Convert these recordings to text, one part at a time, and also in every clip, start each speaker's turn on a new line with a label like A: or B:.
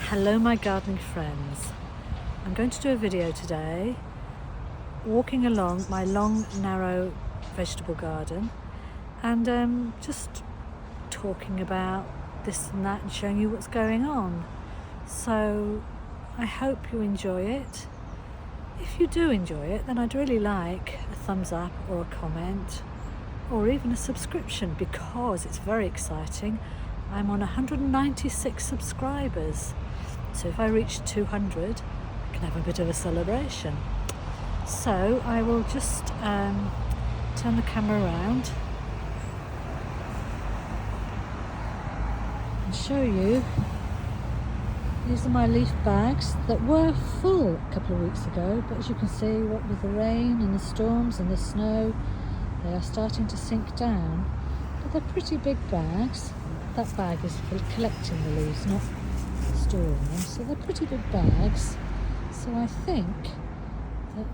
A: Hello my gardening friends. I'm going to do a video today walking along my long narrow vegetable garden and just talking about this and that and showing you what's going on. So I hope you enjoy it. If you do enjoy it, then I'd really like a thumbs up or a comment or even a subscription, because it's very exciting. I'm on 196 subscribers. So if I reach 200, I can have a bit of a celebration. So I will just turn the camera around and show you. These are my leaf bags that were full a couple of weeks ago, but as you can see, what with the rain and the storms and the snow, they are starting to sink down. But they're pretty big bags. That bag is for collecting the leaves, not storing them, so they're pretty big bags. So I think that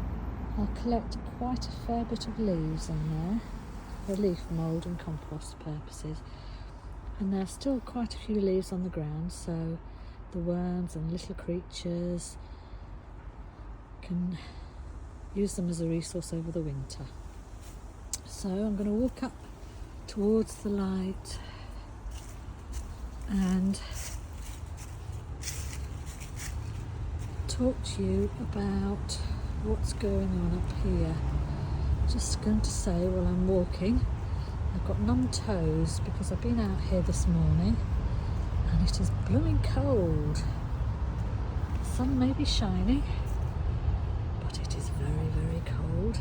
A: I'll collect quite a fair bit of leaves in there for leaf mould and compost purposes. And there's still quite a few leaves on the ground, so the worms and little creatures can use them as a resource over the winter. So I'm going to walk up towards the light and talk to you about what's going on up here. Just going to say, while I'm walking, I've got numb toes because I've been out here this morning and it is blooming cold. The sun may be shining, but it is very, very cold.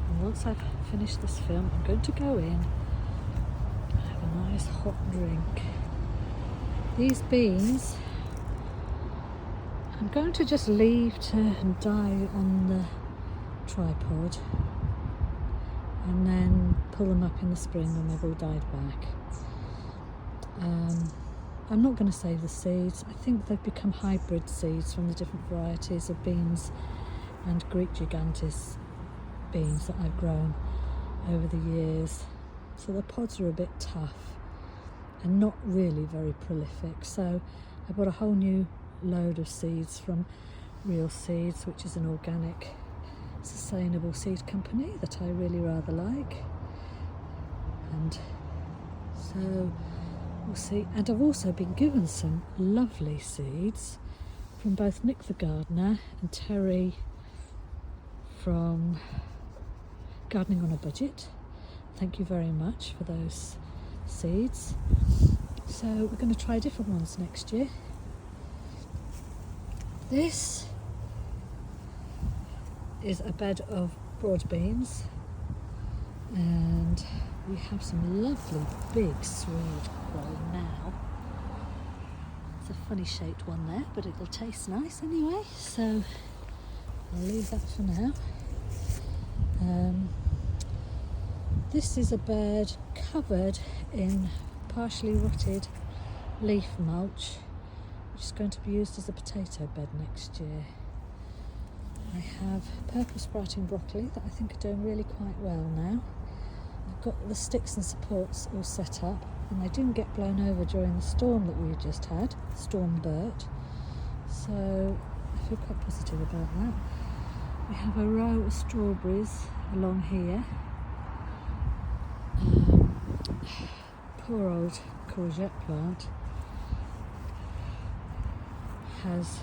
A: And once I've finished this film, I'm going to go in and have a nice hot drink. These beans I'm going to just leave to die on the tripod and then pull them up in the spring when they've all died back. I'm not going to save the seeds. I think they've become hybrid seeds from the different varieties of beans and Greek gigantes beans that I've grown over the years. So the pods are a bit tough and not really very prolific. So I bought a whole new load of seeds from Real Seeds, which is an organic, sustainable seed company that I really rather like. And so we'll see. And I've also been given some lovely seeds from both Nick the Gardener and Terry from Gardening on a Budget. Thank you very much for those seeds. So we're going to try different ones next year. This is a bed of broad beans, and we have some lovely big swede growing now. It's a funny shaped one there, but it'll taste nice anyway, so I'll leave that for now. This is a bed covered in partially rotted leaf mulch, which is going to be used as a potato bed next year. I have purple sprouting broccoli that I think are doing really quite well now. I've got the sticks and supports all set up, and they didn't get blown over during the storm that we just had, Storm Bert. So I feel quite positive about that. We have a row of strawberries along here. Poor old courgette plant has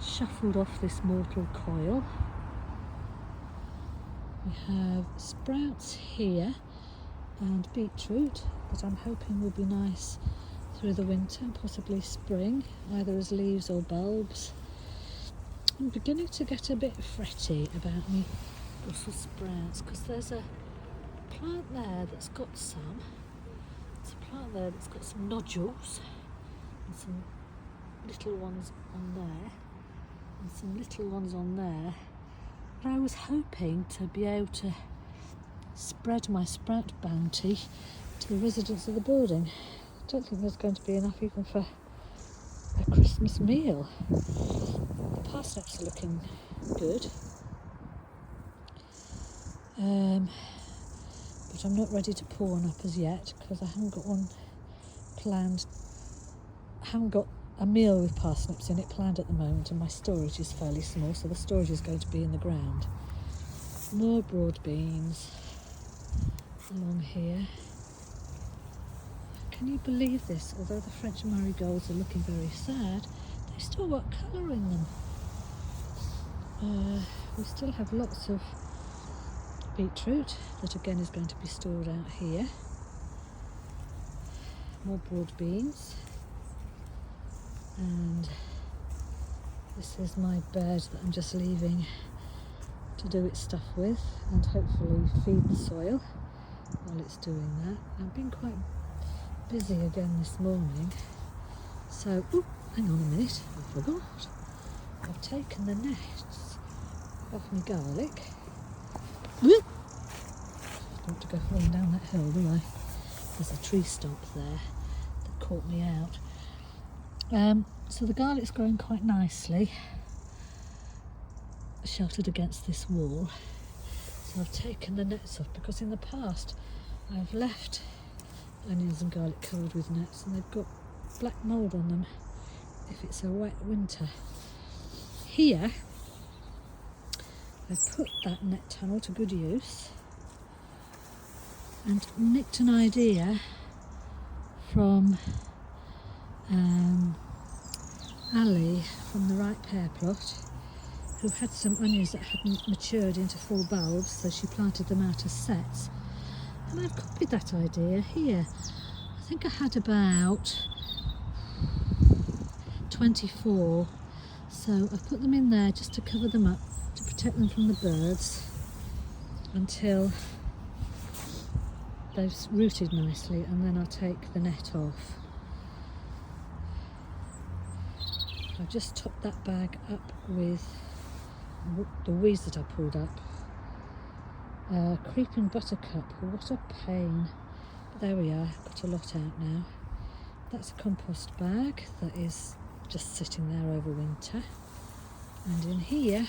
A: shuffled off this mortal coil. We have sprouts here and beetroot that I'm hoping will be nice through the winter and possibly spring, either as leaves or bulbs. I'm beginning to get a bit fretty about me Brussels sprouts, because there's a plant there that's got some. There's a plant there that's got some nodules and some little ones on there and some little ones on there. But I was hoping to be able to spread my sprout bounty to the residents of the building. I don't think there's going to be enough even for a Christmas meal. The parsnips are looking good. But I'm not ready to pour one up as yet because I haven't got one planned, I haven't got a meal with parsnips in it planned at the moment, and my storage is fairly small, so the storage is going to be in the ground. More broad beans along here. Can you believe this? Although the French marigolds are looking very sad, they still got colour in them. We still have lots of beetroot that again is going to be stored out here. More broad beans. And this is my bed that I'm just leaving to do its stuff with and hopefully feed the soil while it's doing that. I've been quite busy again this morning, so hang on a minute, I forgot. I've taken the nests off my garlic. Don't want to go falling down that hill, do I? There's a tree stump there that caught me out. So the garlic's growing quite nicely, sheltered against this wall. So I've taken the nets off because in the past I've left onions and garlic covered with nets and they've got black mould on them if it's a wet winter. Here I've put that net tunnel to good use and nicked an idea from Ali from the Right Pear Plot, who had some onions that hadn't matured into full bulbs, so she planted them out as sets. And I've copied that idea here. I think I had about 24, so I've put them in there just to cover them up, to protect them from the birds until they've rooted nicely, and then I'll take the net off. I've just topped that bag up with the weeds that I pulled up. Creeping buttercup, what a pain. But there we are, got a lot out now. That's a compost bag that is just sitting there over winter. And in here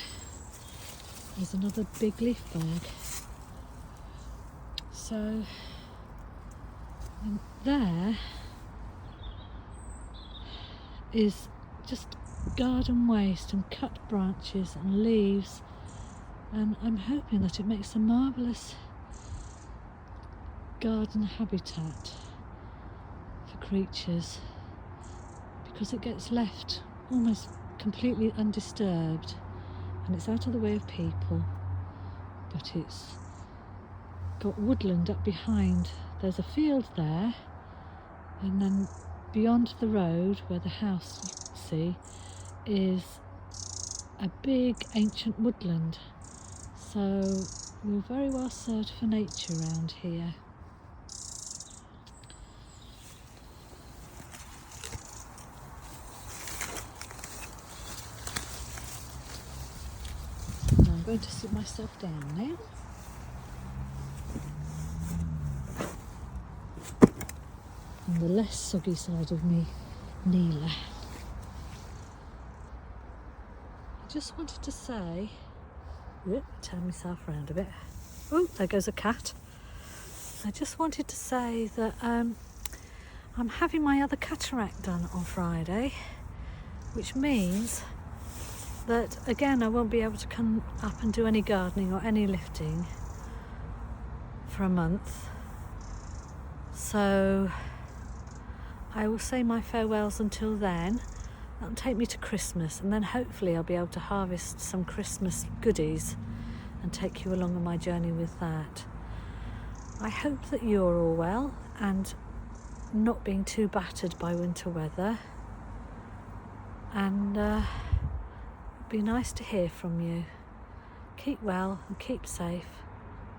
A: is another big leaf bag. So, and there is just garden waste and cut branches and leaves, and I'm hoping that it makes a marvellous garden habitat for creatures, because it gets left almost completely undisturbed and it's out of the way of people, but it's got woodland up behind. There's a field there, and then beyond the road where the house you can see is a big ancient woodland, so we're very well served for nature around here. Now I'm going to sit myself down now. On the less soggy side of me, Neela. I just wanted to say, turn myself around a bit. Oh, there goes a cat. I just wanted to say that I'm having my other cataract done on Friday, which means that again I won't be able to come up and do any gardening or any lifting for a month. So I will say my farewells until then. That'll take me to Christmas, and then hopefully I'll be able to harvest some Christmas goodies and take you along on my journey with that. I hope that you're all well and not being too battered by winter weather, and it'd be nice to hear from you. Keep well and keep safe.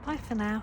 A: Bye for now.